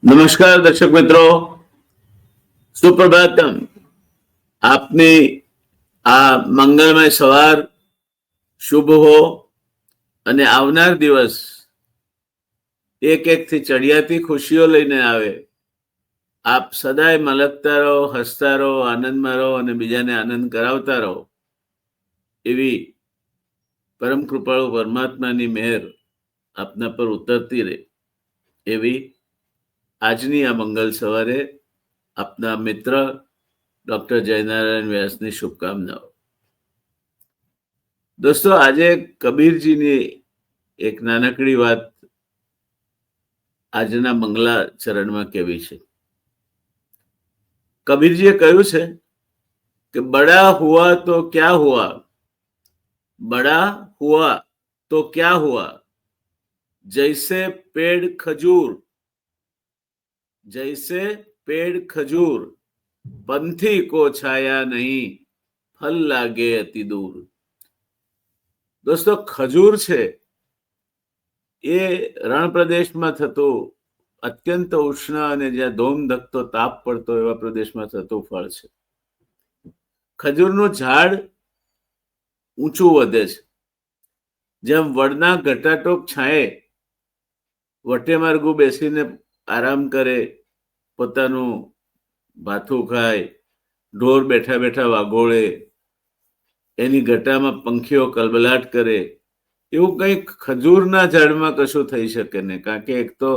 નમસ્કાર દર્શક મિત્રો, સુપ્રભાતમ. આપની આ મંગળમય સવાર શુભ હો અને આવનાર દિવસ એક એકથી ચડિયાતી ખુશીઓ લઈને આવે. આપ સદાય મલકતા રહો, હસતા રહો, આનંદમાં રહો અને બીજાને આનંદ કરાવતા રહો. એવી પરમ કૃપાળુ પરમાત્માની મહેર આપના પર ઉતરતી રહે એવી આજની આ મંગલ સવારે આપના મિત્ર ડોક્ટર જયનારાયણ વ્યાસની શુભકામનાઓ. દોસ્તો, આજે કબીરજીની એક નાનકડી વાત આજના મંગલાચરણમાં કહેવી છે. કબીરજીએ કહ્યું છે કે બડા હુઆ તો ક્યા હુઆ, બડા હુઆ તો ક્યા હુઆ, જૈસે પેડ ખજૂર, जैसे पेड़ खजूर, पंथी को छाया नहीं, फल लागे अति दूर. દોસ્તો, ખજૂર છે એ રણ પ્રદેશમાં થતું અત્યંત ઉષ્ણ અને જ્યાં ધોમ ધકતો તાપ પડતો એવા પ્રદેશમાં થતું ફળ છે. ખજૂરનું ઝાડ ઊંચું વધે છે. જેમ વડના ઘટાટોપ છાંયે વટે માર્ગુ બેસીને આરામ કરે, પોતાનું ભાથું ખાય, ઢોર બેઠા બેઠા વાગોળે, એની ઘટામાં પંખીઓ કલબલાટ કરે, એવું કંઈક ખજૂરના ઝાડમાં કશું થઈ શકે નહીં. કારણ કે એક તો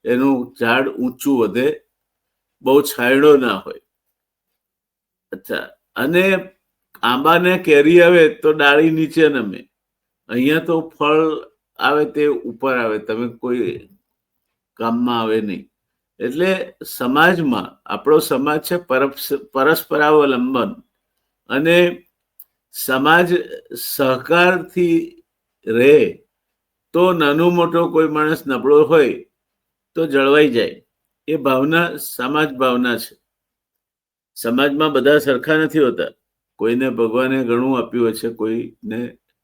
એનું ઝાડ ઊંચું વધે, બહુ છાંયડો ના હોય. અચ્છા, અને આંબાને કેરી આવે તો ડાળી નીચે નમે. અહીંયા તો ફળ આવે તે ઉપર આવે, તમે કોઈ કામમાં આવે નહીં. એટલે સમાજમાં આપણો સમાજ છે પરસ્પરાવલંબન, અને સમાજ સહકારથી રહે તો નાનો મોટો કોઈ માણસ નબળો હોય તો જળવાઈ જાય. એ ભાવના સમાજ ભાવના છે. સમાજમાં બધા સરખા નથી હોતા. કોઈને ભગવાને ઘણું આપ્યું હોય છે, કોઈને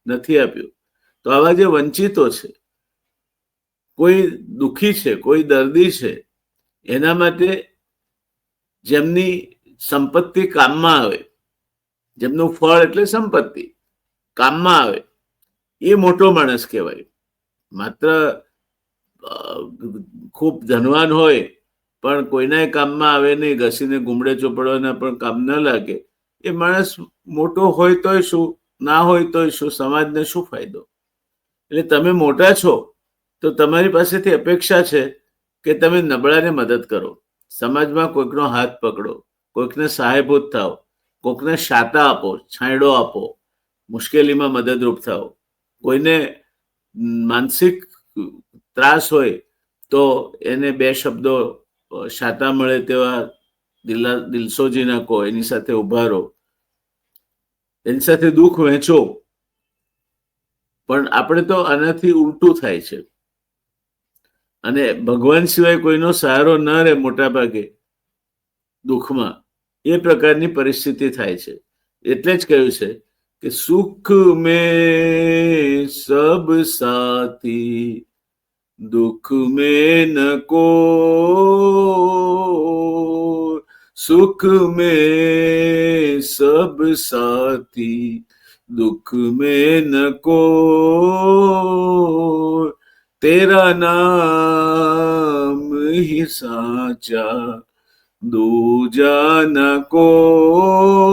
નથી આપ્યું. તો આવા જે વંચિતો છે, કોઈ દુઃખી છે, કોઈ દર્દી છે, એના માટે જેમની સંપત્તિ કામમાં આવે, જેમનું ફળ એટલે સંપત્તિ કામમાં આવે, એ મોટો માણસ કહેવાય. માત્ર ખૂબ ધનવાન હોય પણ કોઈના કામમાં આવે નહીં, ઘસીને ગુમડે ચોપડવાના પણ કામ ન લાગે, એ માણસ મોટો હોય તોય શું, ના હોય તોય શું, સમાજને શું ફાયદો? એટલે તમે મોટા છો તો તમારી પાસેથી અપેક્ષા છે કે તમે નબળાને મદદ કરો, સમાજમાં કોઈકનો હાથ પકડો, કોઈકને સહાયભૂત થાઓ, કોઈકને શાતા આપો, છાંયડો આપો, મુશ્કેલીમાં મદદરૂપ થાઓ. કોઈને માનસિક ત્રાસ હોય તો એને બે શબ્દો શાતા મળે તેવા દિલસોજી નાખો, એની સાથે ઉભા રહો, એની સાથે દુઃખ વહેંચો. પણ આપણે તો આનાથી ઉલટું થાય છે, અને ભગવાન સિવાય કોઈનો સહારો ન રહે મોટા ભાગે દુઃખમાં, એ પ્રકારની પરિસ્થિતિ થાય છે. એટલે જ કહ્યું છે કે સુખ મેં સબ સાથી, દુઃખ મેં ન કોઈ, સુખ મેં સબ સાથી, दुख में न कोई, तेरा नाम ही साचा, दूजा न कोई,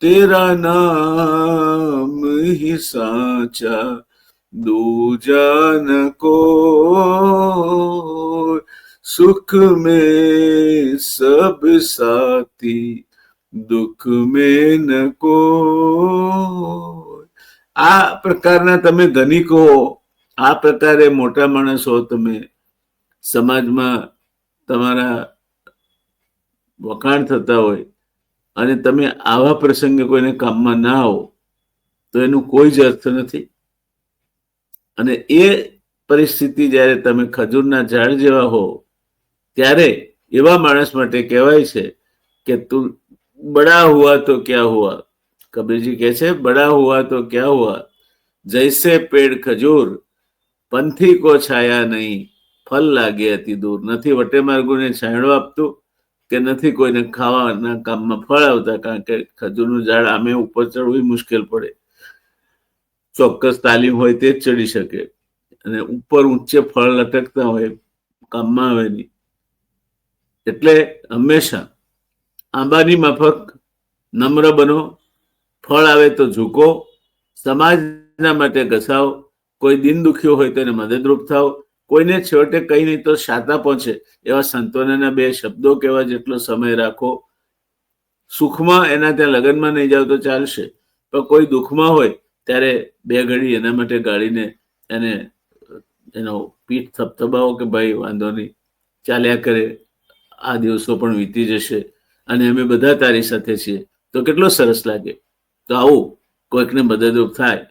तेरा नाम ही साचा, दूजा न कोई, सुख में सब साथी, દુઃખ મેં ન કોઈ. આ પ્રકારના તમે ધનિકો, આ પ્રકારે મોટા માણસ હો, તમે સમાજમાં તમારા વખાણ થતા હોય અને તમે આવા પ્રસંગે કોઈને કામમાં ના આવો તો એનું કોઈ જ અર્થ નથી. અને એ પરિસ્થિતિ જ્યારે તમે ખજૂરના ઝાડ જેવા હો ત્યારે એવા માણસ માટે કહેવાય છે કે તું बड़ा हुआ तो क्या हुआ. कबीरजी કહે છે बड़ा हुआ तो क्या हुआ, जैसे पेड़ खजूर, पंथी को छाया नहीं, ફલ લાગે અતિ દૂર. નથી વટે માર્ગોને છાંયડો આપતું કે નથી કોઈને ખાવાના કામમાં ફળ આવતા, કારણ કે ખજૂરનું ઝાડ આમે ઉપર ચડવું મુશ્કેલ પડે. ચોક્કસ તાલીમ હોય તે જ ચડી શકે, અને ઉપર ઊંચે ફળ લટકતા હોય, કામમાં આવે નહીં. એટલે હંમેશા આંબાની માફક નમ્ર બનો, ફળ આવે તો ઝૂકો, સમાજના માટે ઘસાવ, કોઈ દિન દુખ્યો હોય તો એને મદદરૂપ થાવ, કોઈને છેવટે કઈ નહીં તો શાતા પહોંચે એવા સંતોના 2 શબ્દો કહેવા જેટલો સમય રાખો. સુખમાં એના ત્યાં લગ્નમાં નહીં જાવ તો ચાલશે, પણ કોઈ દુઃખમાં હોય ત્યારે 2 ઘડી એના માટે ગાળીને એને એનો પીઠ થપથપાવો કે ભાઈ વાંધો નહીં, ચાલ્યા કરે, આ દિવસો પણ વીતી જશે અને અમે બધા તારી સાથે છીએ, તો કેટલો સરસ લાગે. તો આવું કોઈકને મદદરૂપ થાય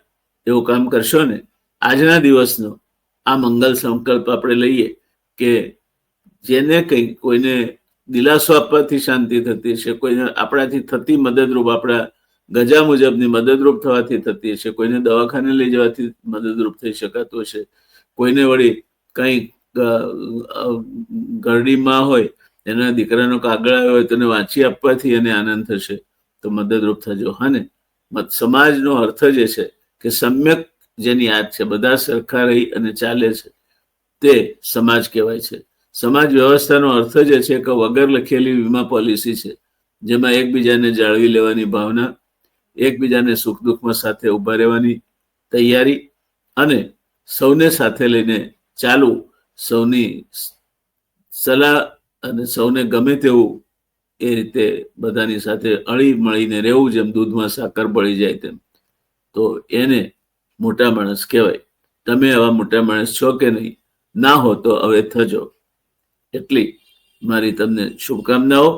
એવું કામ કરશો ને. આજના દિવસનો આ મંગલ સંકલ્પ આપણે લઈએ કે જેને કંઈ કોઈને દિલાસો આપવાથી શાંતિ થતી છે, કોઈને આપણાથી થતી મદદરૂપ, આપણા ગજા મુજબની મદદરૂપ થવાથી થતી હશે, કોઈને દવાખાને લઈ જવાથી મદદરૂપ થઈ શકાતું હશે, કોઈને વળી કંઈ ઘરડીમાં હોય એના દીકરાનો કાગળ આવ્યો હોય તો એને વાંચી આપવાથી એને આનંદ થશે, તો મદદરૂપ થજો. હા ને. સમાજનો અર્થ જ છે કે સમ્યક જેની યાદ છે, બધા સરખા રહી અને ચાલે છે, તે સમાજ કહેવાય છે. સમાજ વ્યવસ્થાનો અર્થ જ છે કે વગર લખેલી વીમા પોલિસી છે, જેમાં એકબીજાને જાળવી લેવાની ભાવના, એકબીજાને સુખ દુઃખમાં સાથે ઉભા રહેવાની તૈયારી, અને સૌને સાથે લઈને ચાલવું, સૌની સલાહ અને સૌને ગમે તેવું એ રીતે બધાની સાથે અળી મળીને રહેવું, જેમ દૂધમાં સાકર ભળી જાય તેમ. તો એને મોટા માણસ કહેવાય. તમે આવા મોટા માણસ છો કે નહીં? ના હો તો હવે થજો. એટલી મારી તમને શુભકામનાઓ.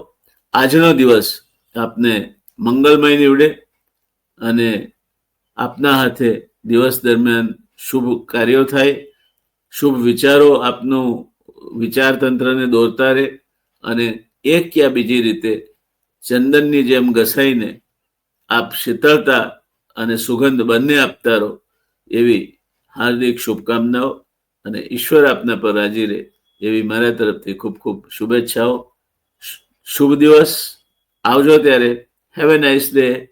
આજનો દિવસ આપને મંગલમય નીવડે અને આપના હાથે દિવસ દરમિયાન શુભ કાર્યો થાય, શુભ વિચારો આપનું વિચારતંત્રને દોરતા રહે, અને એક યા બીજી રીતે ચંદનની જેમ ઘસાઈને આપ શીતળતા અને સુગંધ બંને આપતા રહો, એવી હાર્દિક શુભકામનાઓ, અને ઈશ્વર આપના પર રાજી રહે એવી મારા તરફથી ખૂબ ખૂબ શુભેચ્છાઓ. શુભ દિવસ. આવજો ત્યારે. Have a nice day.